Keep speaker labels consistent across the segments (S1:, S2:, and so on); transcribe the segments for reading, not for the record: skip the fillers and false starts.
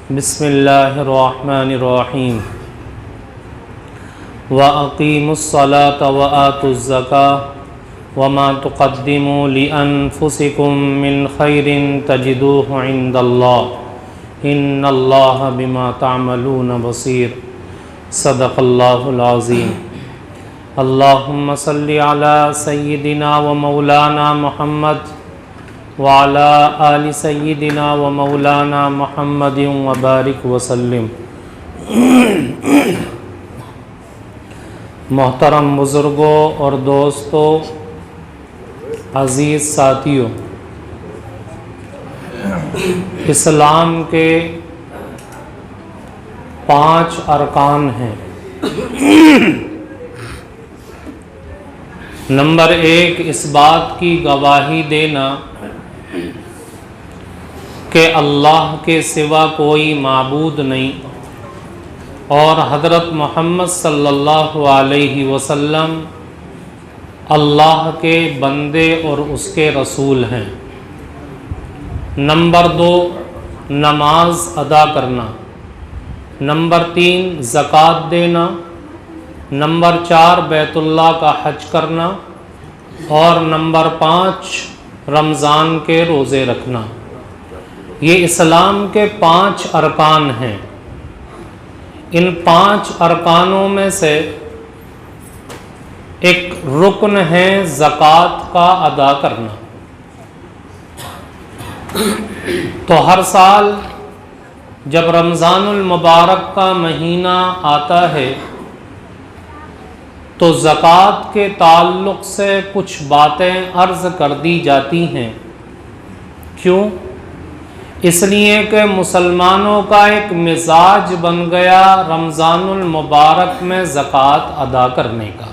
S1: بسم اللہ الرحمن الرحیم وَأَقِيمُوا الصَّلَاةَ وَآتُوا الزَّكَاةَ وَمَا تُقَدِّمُوا لِأَنفُسِكُم مِّنْ خَيْرٍ تَجِدُوهُ عِندَ اللَّهِ إِنَّ اللَّهَ بِمَا تَعْمَلُونَ بَصِيرٌ صدق اللہ العظیم۔ اللہم صلی علی سیدنا و مولانا محمد وعلى آل سیدنا و مولانا محمد وبارک وسلم۔ محترم بزرگوں اور دوستوں، عزیز ساتھیوں، اسلام کے 5 ارکان ہیں۔ نمبر 1، اس بات کی گواہی دینا کہ اللہ کے سوا کوئی معبود نہیں اور حضرت محمد صلی اللہ علیہ وسلم اللہ کے بندے اور اس کے رسول ہیں۔ نمبر 2، نماز ادا کرنا۔ نمبر 3، زکوٰۃ دینا۔ نمبر 4، بیت اللہ کا حج کرنا۔ اور نمبر 5، رمضان کے روزے رکھنا۔ یہ اسلام کے 5 ارکان ہیں۔ ان 5 ارکانوں میں سے ایک رکن ہے زکوٰۃ کا ادا کرنا۔ تو ہر سال جب رمضان المبارک کا مہینہ آتا ہے تو زکوٰۃ کے تعلق سے کچھ باتیں عرض کر دی جاتی ہیں۔ کیوں؟ اس لیے کہ مسلمانوں کا ایک مزاج بن گیا رمضان المبارک میں زکوٰۃ ادا کرنے کا،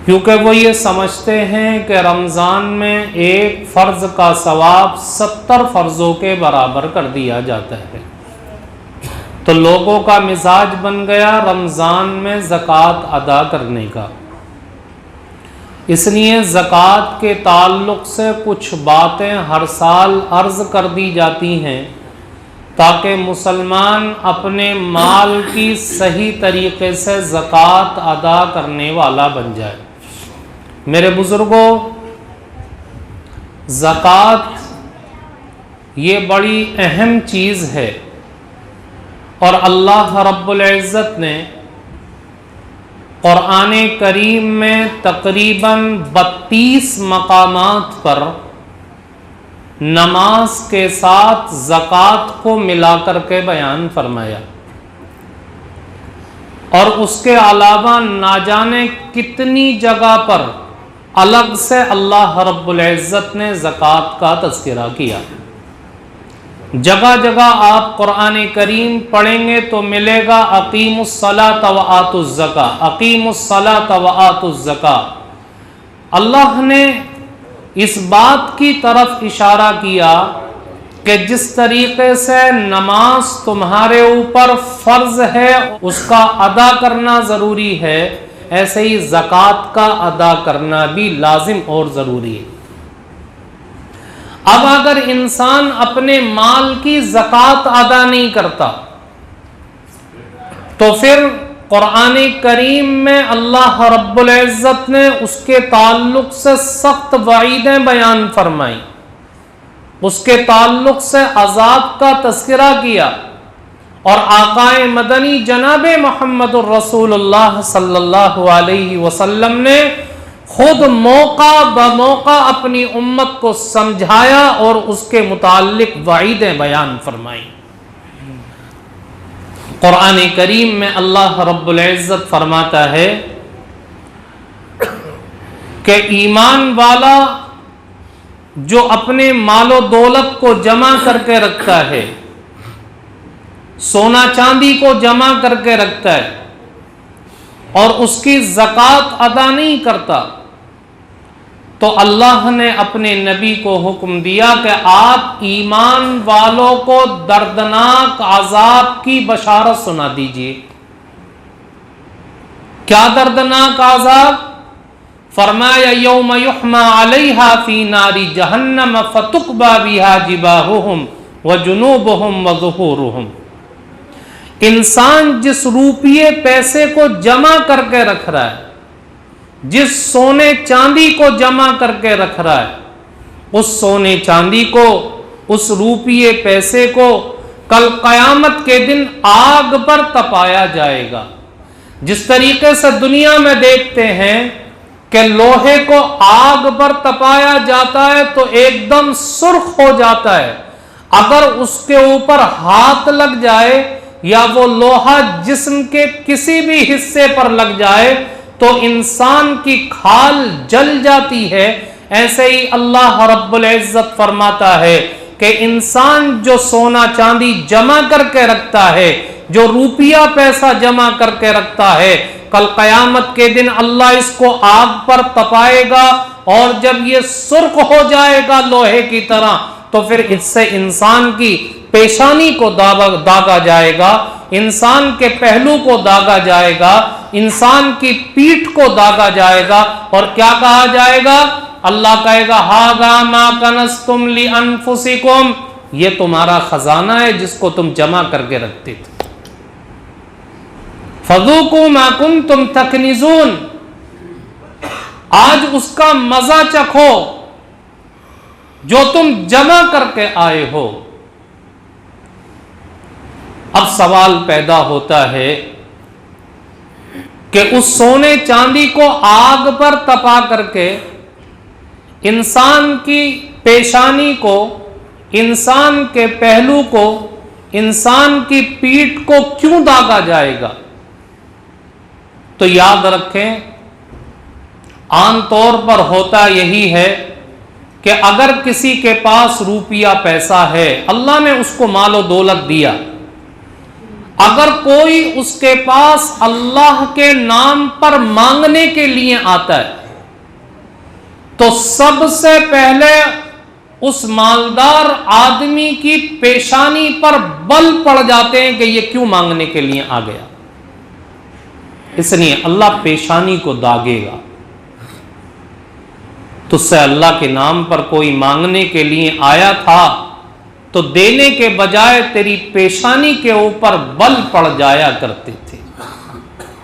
S1: کیونکہ وہ یہ سمجھتے ہیں کہ رمضان میں ایک فرض کا ثواب 70 فرضوں کے برابر کر دیا جاتا ہے۔ تو لوگوں کا مزاج بن گیا رمضان میں زکوٰۃ ادا کرنے کا۔ اس لیے زکوٰۃ کے تعلق سے کچھ باتیں ہر سال عرض کر دی جاتی ہیں تاکہ مسلمان اپنے مال کی صحیح طریقے سے زکوٰۃ ادا کرنے والا بن جائے۔ میرے بزرگوں، زکوٰۃ یہ بڑی اہم چیز ہے اور اللہ رب العزت نے قرآن کریم میں تقریباً 32 مقامات پر نماز کے ساتھ زکوٰۃ کو ملا کر کے بیان فرمایا، اور اس کے علاوہ نہ جانے کتنی جگہ پر الگ سے اللہ رب العزت نے زکوٰۃ کا تذکرہ کیا۔ جگہ جگہ آپ قرآن کریم پڑھیں گے تو ملے گا اقیموا الصلاۃ وآتوا الزکاۃ، اقیموا الصلاۃ وآتوا الزکاۃ۔ اللہ نے اس بات کی طرف اشارہ کیا کہ جس طریقے سے نماز تمہارے اوپر فرض ہے، اس کا ادا کرنا ضروری ہے، ایسے ہی زکوٰۃ کا ادا کرنا بھی لازم اور ضروری ہے۔ اب اگر انسان اپنے مال کی زکوٰۃ ادا نہیں کرتا تو پھر قرآن کریم میں اللہ رب العزت نے اس کے تعلق سے سخت وعیدیں بیان فرمائیں، اس کے تعلق سے عذاب کا تذکرہ کیا، اور آقا مدنی جناب محمد الرسول اللہ صلی اللہ علیہ وسلم نے خود موقع بموقع اپنی امت کو سمجھایا اور اس کے متعلق وعیدیں بیان فرمائیں۔ قرآن کریم میں اللہ رب العزت فرماتا ہے کہ ایمان والا جو اپنے مال و دولت کو جمع کر کے رکھتا ہے، سونا چاندی کو جمع کر کے رکھتا ہے اور اس کی زکوٰۃ ادا نہیں کرتا، تو اللہ نے اپنے نبی کو حکم دیا کہ آپ ایمان والوں کو دردناک عذاب کی بشارت سنا دیجیے۔ کیا دردناک عذاب؟ فرمایا یوم یحمى علیہا فی نار جہنم فتقبی بہا جباہہم وجنوبہم وظہورہم۔ انسان جس روپیے پیسے کو جمع کر کے رکھ رہا ہے، جس سونے چاندی کو جمع کر کے رکھ رہا ہے، اس سونے چاندی کو، اس روپیے پیسے کو کل قیامت کے دن آگ پر تپایا جائے گا۔ جس طریقے سے دنیا میں دیکھتے ہیں کہ لوہے کو آگ پر تپایا جاتا ہے تو ایک دم سرخ ہو جاتا ہے، اگر اس کے اوپر ہاتھ لگ جائے یا وہ لوہا جسم کے کسی بھی حصے پر لگ جائے تو انسان کی کھال جل جاتی ہے۔ ایسے ہی اللہ رب العزت فرماتا ہے کہ انسان جو سونا چاندی جمع کر کے رکھتا ہے، جو روپیہ پیسہ جمع کر کے رکھتا ہے، کل قیامت کے دن اللہ اس کو آگ پر تپائے گا، اور جب یہ سرخ ہو جائے گا لوہے کی طرح تو پھر اس سے انسان کی پیشانی کو داغا جائے گا، انسان کے پہلو کو داغا جائے گا، انسان کی پیٹھ کو داغا جائے گا، اور کیا کہا جائے گا؟ اللہ کہے گا ھذا ما کنزتم لانفسکم، یہ تمہارا خزانہ ہے جس کو تم جمع کر کے رکھتے تھے۔ فذوقوا ما کنتم تکنزون، آج اس کا مزہ چکھو جو تم جمع کر کے آئے ہو۔ اب سوال پیدا ہوتا ہے کہ اس سونے چاندی کو آگ پر تپا کر کے انسان کی پیشانی کو، انسان کے پہلو کو، انسان کی پیٹھ کو کیوں داغا جائے گا؟ تو یاد رکھیں، عام طور پر ہوتا یہی ہے کہ اگر کسی کے پاس روپیہ پیسہ ہے، اللہ نے اس کو مال و دولت دیا، اگر کوئی اس کے پاس اللہ کے نام پر مانگنے کے لیے آتا ہے تو سب سے پہلے اس مالدار آدمی کی پیشانی پر بل پڑ جاتے ہیں کہ یہ کیوں مانگنے کے لیے آ گیا، اس لیے اللہ پیشانی کو داغے گا۔ تجھ سے اللہ کے نام پر کوئی مانگنے کے لیے آیا تھا تو دینے کے بجائے تیری پیشانی کے اوپر بل پڑ جایا کرتے تھے،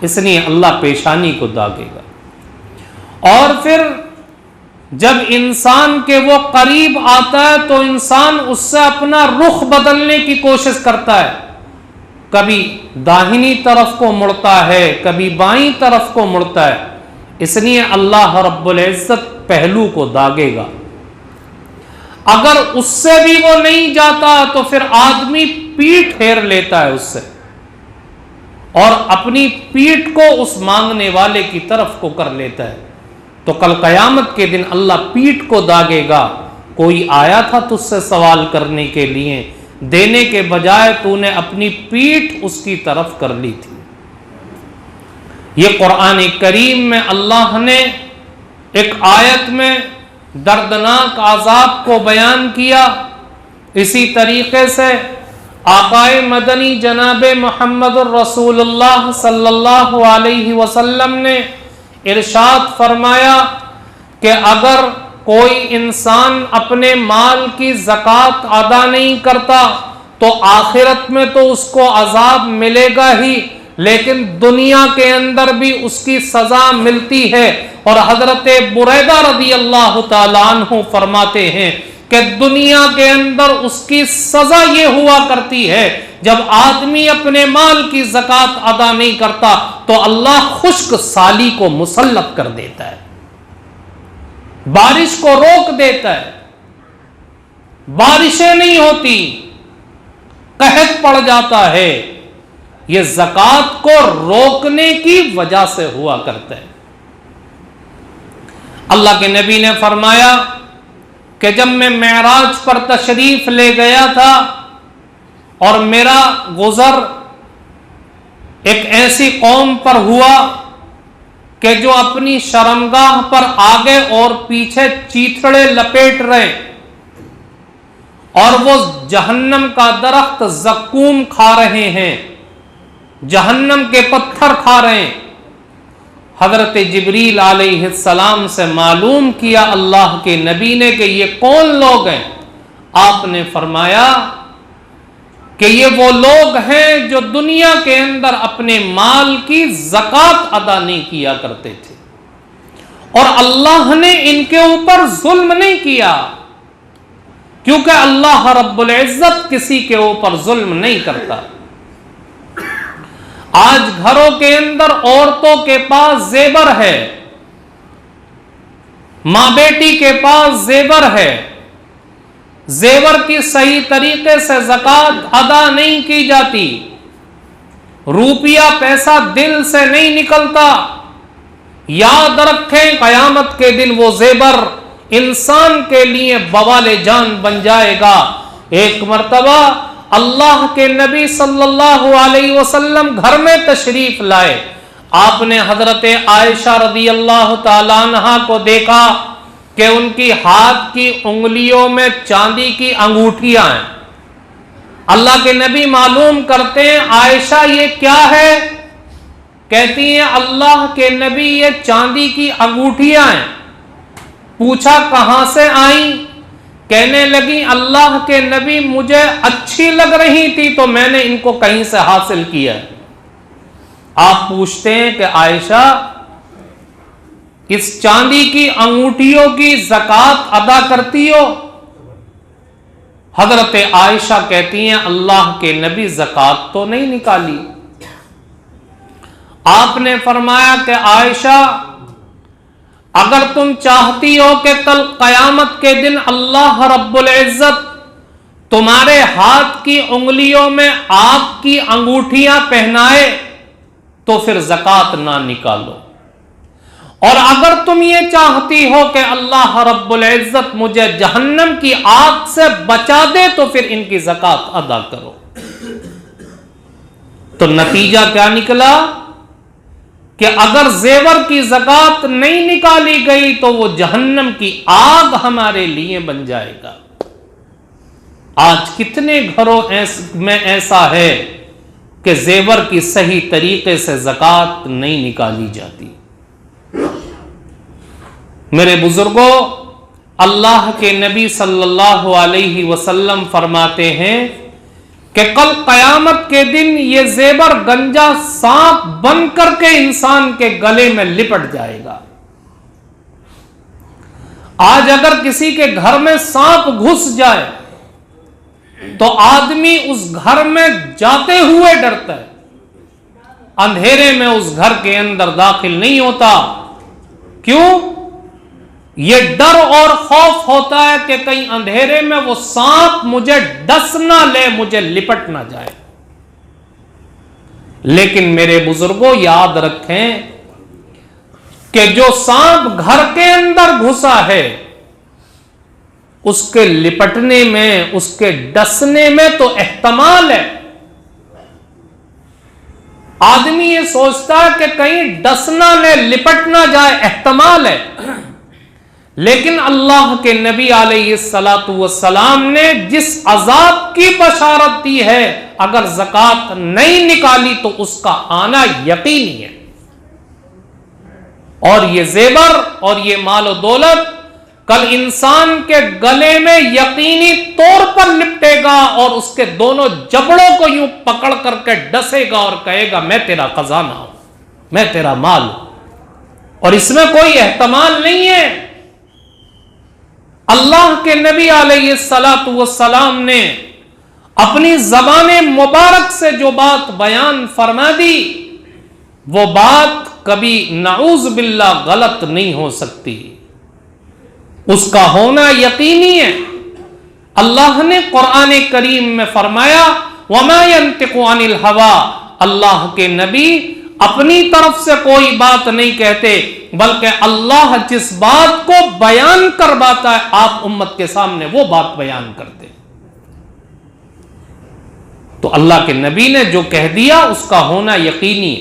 S1: اس لیے اللہ پیشانی کو داغے گا۔ اور پھر جب انسان کے وہ قریب آتا ہے تو انسان اس سے اپنا رخ بدلنے کی کوشش کرتا ہے، کبھی داہنی طرف کو مڑتا ہے، کبھی بائیں طرف کو مڑتا ہے، اس لیے اللہ رب العزت پہلو کو داغے گا۔ اگر اس سے بھی وہ نہیں جاتا تو پھر آدمی پیٹھ پھیر لیتا ہے اس سے، اور اپنی پیٹھ کو اس مانگنے والے کی طرف کو کر لیتا ہے، تو کل قیامت کے دن اللہ پیٹھ کو داغے گا۔ کوئی آیا تھا تجھ سے سوال کرنے کے لیے، دینے کے بجائے تو نے اپنی پیٹھ اس کی طرف کر لی تھی۔ یہ قرآن کریم میں اللہ نے ایک آیت میں دردناک عذاب کو بیان کیا، اسی طریقے سے آقائے مدنی جناب محمد الرسول اللہ صلی اللہ علیہ وسلم نے ارشاد فرمایا کہ اگر کوئی انسان اپنے مال کی زکوٰۃ ادا نہیں کرتا تو آخرت میں تو اس کو عذاب ملے گا ہی، لیکن دنیا کے اندر بھی اس کی سزا ملتی ہے۔ اور حضرت بریدہ رضی اللہ تعالیٰ عنہ فرماتے ہیں کہ دنیا کے اندر اس کی سزا یہ ہوا کرتی ہے جب آدمی اپنے مال کی زکوٰۃ ادا نہیں کرتا تو اللہ خشک سالی کو مسلط کر دیتا ہے، بارش کو روک دیتا ہے، بارشیں نہیں ہوتی، قحط پڑ جاتا ہے۔ یہ زکوٰۃ کو روکنے کی وجہ سے ہوا کرتا ہے۔ اللہ کے نبی نے فرمایا کہ جب میں معراج پر تشریف لے گیا تھا اور میرا گزر ایک ایسی قوم پر ہوا کہ جو اپنی شرمگاہ پر آگے اور پیچھے چیتڑے لپیٹ رہے اور وہ جہنم کا درخت زقوم کھا رہے ہیں، جہنم کے پتھر کھا رہے ہیں۔ حضرت جبریل علیہ السلام سے معلوم کیا اللہ کے نبی نے کہ یہ کون لوگ ہیں؟ آپ نے فرمایا کہ یہ وہ لوگ ہیں جو دنیا کے اندر اپنے مال کی زکوٰۃ ادا نہیں کیا کرتے تھے، اور اللہ نے ان کے اوپر ظلم نہیں کیا، کیونکہ اللہ رب العزت کسی کے اوپر ظلم نہیں کرتا۔ آج گھروں کے اندر عورتوں کے پاس زیور ہے، ماں بیٹی کے پاس زیور ہے، زیور کی صحیح طریقے سے زکوٰۃ ادا نہیں کی جاتی، روپیہ پیسہ دل سے نہیں نکلتا۔ یاد رکھیں قیامت کے دن وہ زیور انسان کے لیے بوال جان بن جائے گا۔ ایک مرتبہ اللہ کے نبی صلی اللہ علیہ وسلم گھر میں تشریف لائے، آپ نے حضرت عائشہ رضی اللہ تعالیٰ عنہا کو دیکھا کہ ان کی ہاتھ کی انگلیوں میں چاندی کی انگوٹھیاں ہیں۔ اللہ کے نبی معلوم کرتے ہیں عائشہ یہ کیا ہے؟ کہتی ہیں اللہ کے نبی یہ چاندی کی انگوٹھیاں ہیں۔ پوچھا کہاں سے آئیں؟ کہنے لگی اللہ کے نبی مجھے اچھی لگ رہی تھی تو میں نے ان کو کہیں سے حاصل کیا۔ آپ پوچھتے ہیں کہ عائشہ اس چاندی کی انگوٹھیوں کی زکوٰۃ ادا کرتی ہو؟ حضرت عائشہ کہتی ہیں اللہ کے نبی زکوٰۃ تو نہیں نکالی۔ آپ نے فرمایا کہ عائشہ اگر تم چاہتی ہو کہ کل قیامت کے دن اللہ رب العزت تمہارے ہاتھ کی انگلیوں میں آگ کی انگوٹھیاں پہنائے تو پھر زکوٰۃ نہ نکالو، اور اگر تم یہ چاہتی ہو کہ اللہ رب العزت مجھے جہنم کی آگ سے بچا دے تو پھر ان کی زکوٰۃ ادا کرو۔ تو نتیجہ کیا نکلا کہ اگر زیور کی زکوٰۃ نہیں نکالی گئی تو وہ جہنم کی آگ ہمارے لیے بن جائے گا۔ آج کتنے گھروں میں ایسا ہے کہ زیور کی صحیح طریقے سے زکوٰۃ نہیں نکالی جاتی۔ میرے بزرگوں، اللہ کے نبی صلی اللہ علیہ وسلم فرماتے ہیں کہ کل قیامت کے دن یہ زیور گنجا سانپ بن کر کے انسان کے گلے میں لپٹ جائے گا۔ آج اگر کسی کے گھر میں سانپ گھس جائے تو آدمی اس گھر میں جاتے ہوئے ڈرتا ہے، اندھیرے میں اس گھر کے اندر داخل نہیں ہوتا۔ کیوں؟ یہ ڈر اور خوف ہوتا ہے کہ کہیں اندھیرے میں وہ سانپ مجھے ڈس نہ لے، مجھے لپٹ نہ جائے۔ لیکن میرے بزرگوں یاد رکھیں کہ جو سانپ گھر کے اندر گھسا ہے اس کے لپٹنے میں، اس کے ڈسنے میں تو احتمال ہے۔ آدمی یہ سوچتا ہے کہ کہیں ڈسنا لے، لپٹ نہ جائے، احتمال ہے۔ لیکن اللہ کے نبی علیہ الصلاۃ والسلام نے جس عذاب کی بشارت دی ہے اگر زکوٰۃ نہیں نکالی تو اس کا آنا یقینی ہے، اور یہ زیور اور یہ مال و دولت کل انسان کے گلے میں یقینی طور پر لپٹے گا اور اس کے دونوں جبڑوں کو یوں پکڑ کر کے ڈسے گا اور کہے گا میں تیرا خزانہ ہوں، میں تیرا مال ہوں، اور اس میں کوئی احتمال نہیں ہے۔ اللہ کے نبی علیہ الصلاۃ والسلام نے اپنی زبان مبارک سے جو بات بیان فرما دی وہ بات کبھی نعوذ باللہ غلط نہیں ہو سکتی، اس کا ہونا یقینی ہے۔ اللہ نے قرآن کریم میں فرمایا وَمَا يَنْتِقُ عَنِ الْهَوَىٰ، اللہ کے نبی اپنی طرف سے کوئی بات نہیں کہتے بلکہ اللہ جس بات کو بیان کرواتا ہے آپ امت کے سامنے وہ بات بیان کرتے۔ تو اللہ کے نبی نے جو کہہ دیا اس کا ہونا یقینی،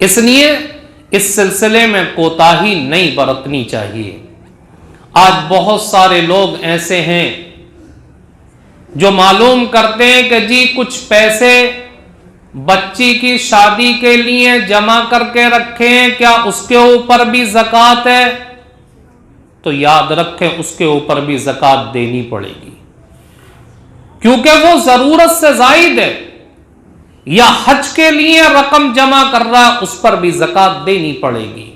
S1: اس لیے اس سلسلے میں کوتاہی نہیں برتنی چاہیے۔ آج بہت سارے لوگ ایسے ہیں جو معلوم کرتے ہیں کہ جی کچھ پیسے بچی کی شادی کے لیے جمع کر کے رکھے ہیں، کیا اس کے اوپر بھی زکوٰۃ ہے؟ تو یاد رکھیں اس کے اوپر بھی زکوٰۃ دینی پڑے گی۔ کیونکہ وہ ضرورت سے زائد ہے یا حج کے لیے رقم جمع کر رہا ہے، اس پر بھی زکوٰۃ دینی پڑے گی۔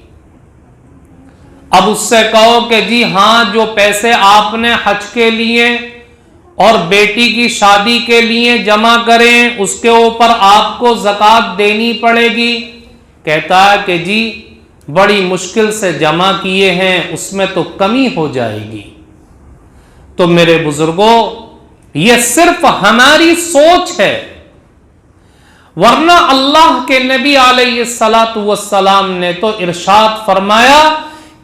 S1: اب اس سے کہو کہ جی ہاں جو پیسے آپ نے حج کے لیے اور بیٹی کی شادی کے لیے جمع کریں اس کے اوپر آپ کو زکوٰۃ دینی پڑے گی، کہتا ہے کہ جی بڑی مشکل سے جمع کیے ہیں، اس میں تو کمی ہو جائے گی۔ تو میرے بزرگوں، یہ صرف ہماری سوچ ہے، ورنہ اللہ کے نبی علیہ الصلاۃ والسلام نے تو ارشاد فرمایا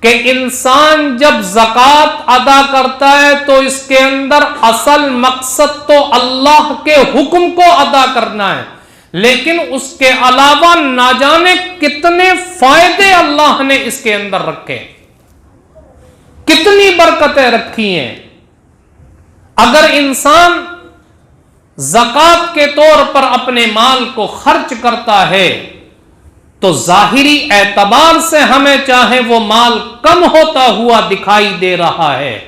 S1: کہ انسان جب زکوٰۃ ادا کرتا ہے تو اس کے اندر اصل مقصد تو اللہ کے حکم کو ادا کرنا ہے، لیکن اس کے علاوہ نہ جانے کتنے فائدے اللہ نے اس کے اندر رکھے، کتنی برکتیں رکھی ہیں۔ اگر انسان زکوٰۃ کے طور پر اپنے مال کو خرچ کرتا ہے تو ظاہری اعتبار سے ہمیں چاہے وہ مال کم ہوتا ہوا دکھائی دے رہا ہے،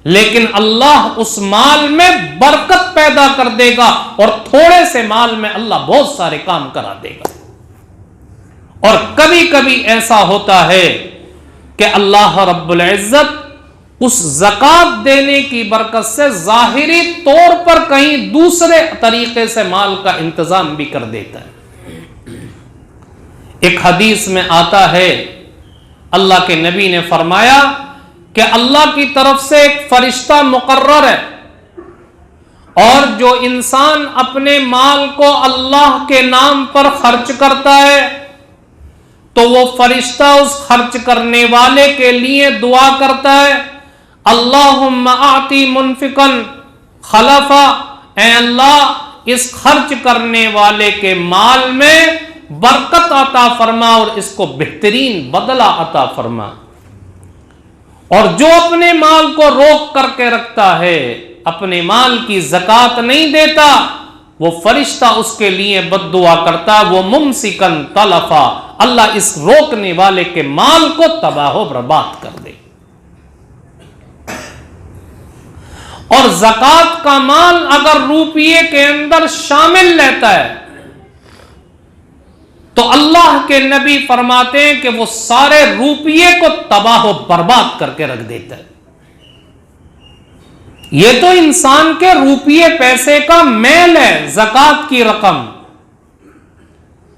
S1: لیکن اللہ اس مال میں برکت پیدا کر دے گا اور تھوڑے سے مال میں اللہ بہت سارے کام کرا دے گا۔ اور کبھی کبھی ایسا ہوتا ہے کہ اللہ رب العزت اس زکوٰۃ دینے کی برکت سے ظاہری طور پر کہیں دوسرے طریقے سے مال کا انتظام بھی کر دیتا ہے۔ ایک حدیث میں آتا ہے اللہ کے نبی نے فرمایا کہ اللہ کی طرف سے ایک فرشتہ مقرر ہے، اور جو انسان اپنے مال کو اللہ کے نام پر خرچ کرتا ہے تو وہ فرشتہ اس خرچ کرنے والے کے لیے دعا کرتا ہے، اللہم آتی منفقا خلفا، اے اللہ اس خرچ کرنے والے کے مال میں برکت عطا فرما اور اس کو بہترین بدلہ عطا فرما۔ اور جو اپنے مال کو روک کر کے رکھتا ہے، اپنے مال کی زکوٰۃ نہیں دیتا، وہ فرشتہ اس کے لیے بد دعا کرتا، وہ ممسکن تلفا، اللہ اس روکنے والے کے مال کو تباہ و برباد کر دے۔ اور زکوٰۃ کا مال اگر روپیے کے اندر شامل لیتا ہے تو اللہ کے نبی فرماتے ہیں کہ وہ سارے روپیے کو تباہ و برباد کر کے رکھ دیتا ہے۔ یہ تو انسان کے روپیے پیسے کا میل ہے، زکوٰۃ کی رقم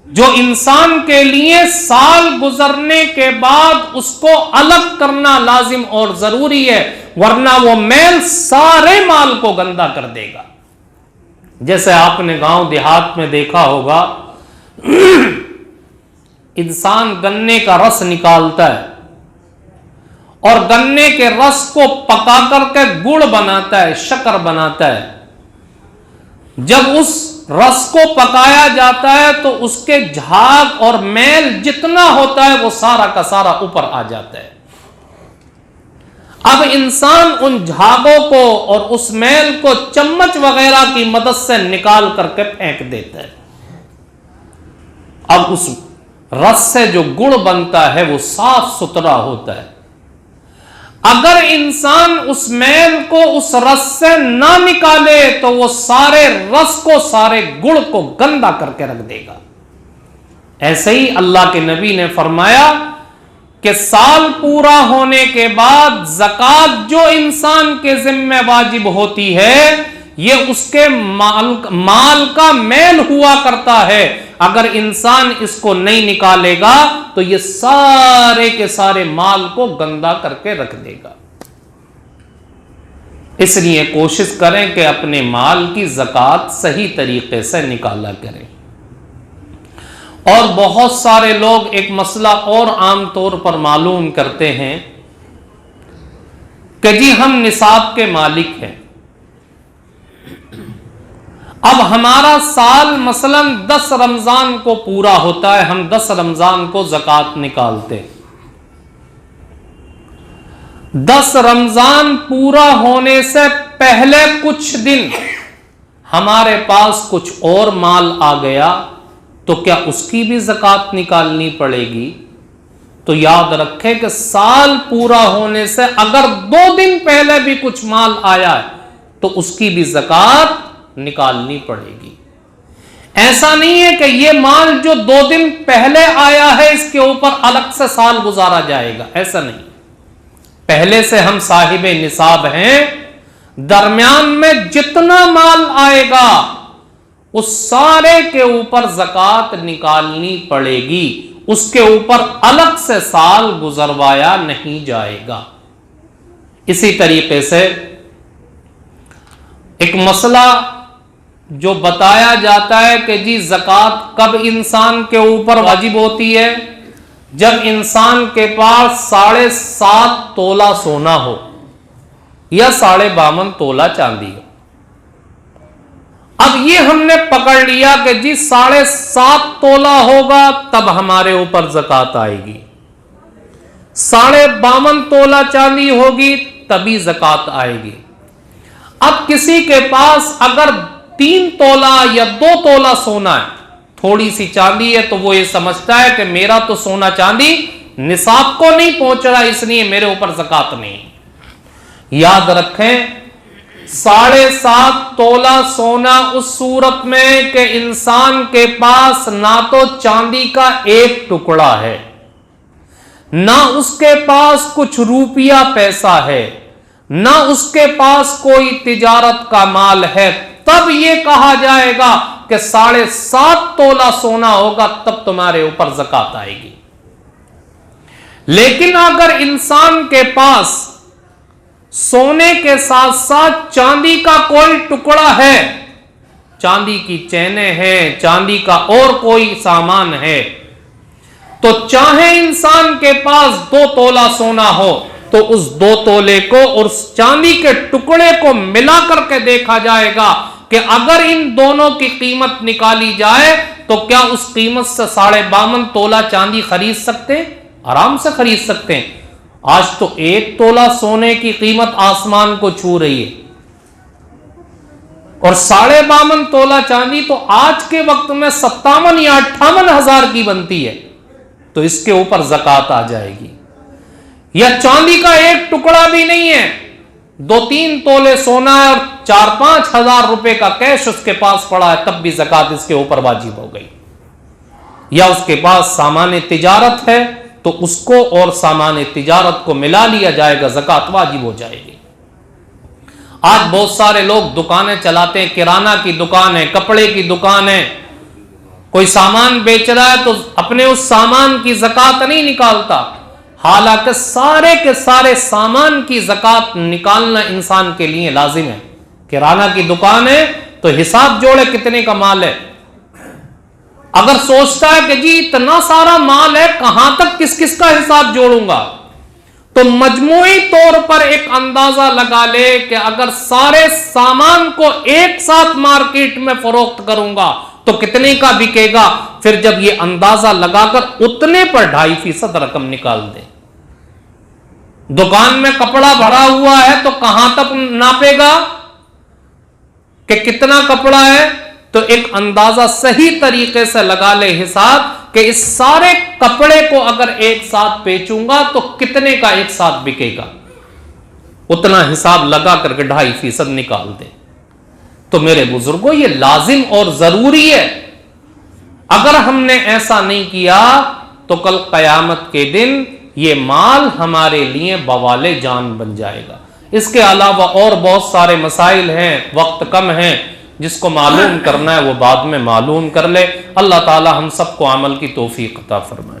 S1: جو انسان کے لیے سال گزرنے کے بعد اس کو الگ کرنا لازم اور ضروری ہے، ورنہ وہ میل سارے مال کو گندا کر دے گا۔ جیسے آپ نے گاؤں دیہات میں دیکھا ہوگا، انسان گنے کا رس نکالتا ہے اور گنے کے رس کو پکا کر کے گڑ بناتا ہے، شکر بناتا ہے۔ جب اس رس کو پکایا جاتا ہے تو اس کے جھاگ اور میل جتنا ہوتا ہے وہ سارا کا سارا اوپر آ جاتا ہے۔ اب انسان ان جھاگوں کو اور اس میل کو چمچ وغیرہ کی مدد سے نکال کر کے پھینک دیتا ہے۔ اب اس رس سے جو گڑ بنتا ہے وہ صاف ستھرا ہوتا ہے۔ اگر انسان اس میل کو اس رس سے نہ نکالے تو وہ سارے رس کو، سارے گڑ کو گندا کر کے رکھ دے گا۔ ایسے ہی اللہ کے نبی نے فرمایا کہ سال پورا ہونے کے بعد زکوٰۃ جو انسان کے ذمہ واجب ہوتی ہے یہ اس کے مال کا میل ہوا کرتا ہے، اگر انسان اس کو نہیں نکالے گا تو یہ سارے کے سارے مال کو گندا کر کے رکھ دے گا۔ اس لیے کوشش کریں کہ اپنے مال کی زکوٰۃ صحیح طریقے سے نکالا کریں۔ اور بہت سارے لوگ ایک مسئلہ اور عام طور پر معلوم کرتے ہیں کہ جی ہم نصاب کے مالک ہیں، اب ہمارا سال مثلا 10 رمضان کو پورا ہوتا ہے، ہم 10 رمضان کو زکوٰۃ نکالتے، 10 رمضان پورا ہونے سے پہلے کچھ دن ہمارے پاس کچھ اور مال آ گیا تو کیا اس کی بھی زکوٰۃ نکالنی پڑے گی؟ تو یاد رکھے کہ سال پورا ہونے سے اگر 2 دن پہلے بھی کچھ مال آیا ہے تو اس کی بھی زکوٰۃ نکالنی پڑے گی۔ ایسا نہیں ہے کہ یہ مال جو 2 دن پہلے آیا ہے اس کے اوپر الگ سے سال گزارا جائے گا، ایسا نہیں۔ پہلے سے ہم صاحب نصاب ہیں، درمیان میں جتنا مال آئے گا اس سارے کے اوپر زکوٰۃ نکالنی پڑے گی، اس کے اوپر الگ سے سال گزروایا نہیں جائے گا۔ اسی طریقے سے ایک مسئلہ جو بتایا جاتا ہے کہ جی زکوٰۃ کب انسان کے اوپر واجب ہوتی ہے؟ جب انسان کے پاس 7.5 تولہ سونا ہو یا 52.5 تولہ چاندی ہو۔ اب یہ ہم نے پکڑ لیا کہ جی 7.5 تولہ ہوگا تب ہمارے اوپر زکوٰۃ آئے گی، 52.5 تولہ چاندی ہوگی تبھی زکوٰۃ آئے گی۔ اب کسی کے پاس اگر 3 تولہ یا 2 تولہ سونا ہے، تھوڑی سی چاندی ہے، تو وہ یہ سمجھتا ہے کہ میرا تو سونا چاندی نصاب کو نہیں پہنچ رہا، اس لیے میرے اوپر زکوٰۃ نہیں۔ یاد رکھیں 7.5 تولہ سونا اس صورت میں کہ انسان کے پاس نہ تو چاندی کا ایک ٹکڑا ہے، نہ اس کے پاس کچھ روپیہ پیسہ ہے، نہ اس کے پاس کوئی تجارت کا مال ہے، تب یہ کہا جائے گا کہ 7.5 تولہ سونا ہوگا تب تمہارے اوپر زکوٰۃ آئے گی۔ لیکن اگر انسان کے پاس سونے کے ساتھ ساتھ چاندی کا کوئی ٹکڑا ہے، چاندی کی چینیں ہیں، چاندی کا اور کوئی سامان ہے، تو چاہے انسان کے پاس 2 تولہ سونا ہو تو اس 2 تولے کو اور اس چاندی کے ٹکڑے کو ملا کر کے دیکھا جائے گا کہ اگر ان دونوں کی قیمت نکالی جائے تو کیا اس قیمت سے 52.5 تولہ چاندی خرید سکتے؟ آرام سے خرید سکتے ہیں۔ آج تو 1 تولہ سونے کی قیمت آسمان کو چھو رہی ہے، اور 52.5 تولہ چاندی تو آج کے وقت میں 57 یا 58 ہزار کی بنتی ہے، تو اس کے اوپر زکوٰۃ آ جائے گی۔ یا چاندی کا ایک ٹکڑا بھی نہیں ہے، 2-3 تولے سونا ہے اور 4-5 ہزار روپے کا کیش اس کے پاس پڑا ہے، تب بھی زکوٰۃ اس کے اوپر واجب ہو گئی۔ یا اس کے پاس سامان تجارت ہے تو اس کو اور سامان تجارت کو ملا لیا جائے گا، زکوٰۃ واجب ہو جائے گی۔ آج بہت سارے لوگ دکانیں چلاتے ہیں، کرانہ کی دکان ہے، کپڑے کی دکان ہے، کوئی سامان بیچ رہا ہے تو اپنے اس سامان کی زکوٰۃ نہیں نکالتا، حالانکہ سارے کے سارے سامان کی زکوٰۃ نکالنا انسان کے لیے لازم ہے۔ کرانہ کی دکان ہے تو حساب جوڑے کتنے کا مال ہے۔ اگر سوچتا ہے کہ جی اتنا سارا مال ہے کہاں تک کس کس کا حساب جوڑوں گا، تو مجموعی طور پر ایک اندازہ لگا لے کہ اگر سارے سامان کو ایک ساتھ مارکیٹ میں فروخت کروں گا تو کتنے کا بکے گا، پھر جب یہ اندازہ لگا کر اتنے پر 2.5% رقم نکال دے۔ دکان میں کپڑا بھرا ہوا ہے تو کہاں تک ناپے گا کہ کتنا کپڑا ہے، تو ایک اندازہ صحیح طریقے سے لگا لے حساب کہ اس سارے کپڑے کو اگر ایک ساتھ بیچوں گا تو کتنے کا ایک ساتھ بکے گا، اتنا حساب لگا کر کے 2.5% نکال دے۔ تو میرے بزرگوں یہ لازم اور ضروری ہے، اگر ہم نے ایسا نہیں کیا تو کل قیامت کے دن یہ مال ہمارے لیے بوالِ جان بن جائے گا۔ اس کے علاوہ اور بہت سارے مسائل ہیں، وقت کم ہے، جس کو معلوم کرنا ہے وہ بعد میں معلوم کر لے۔ اللہ تعالی ہم سب کو عمل کی توفیق عطا فرمائے۔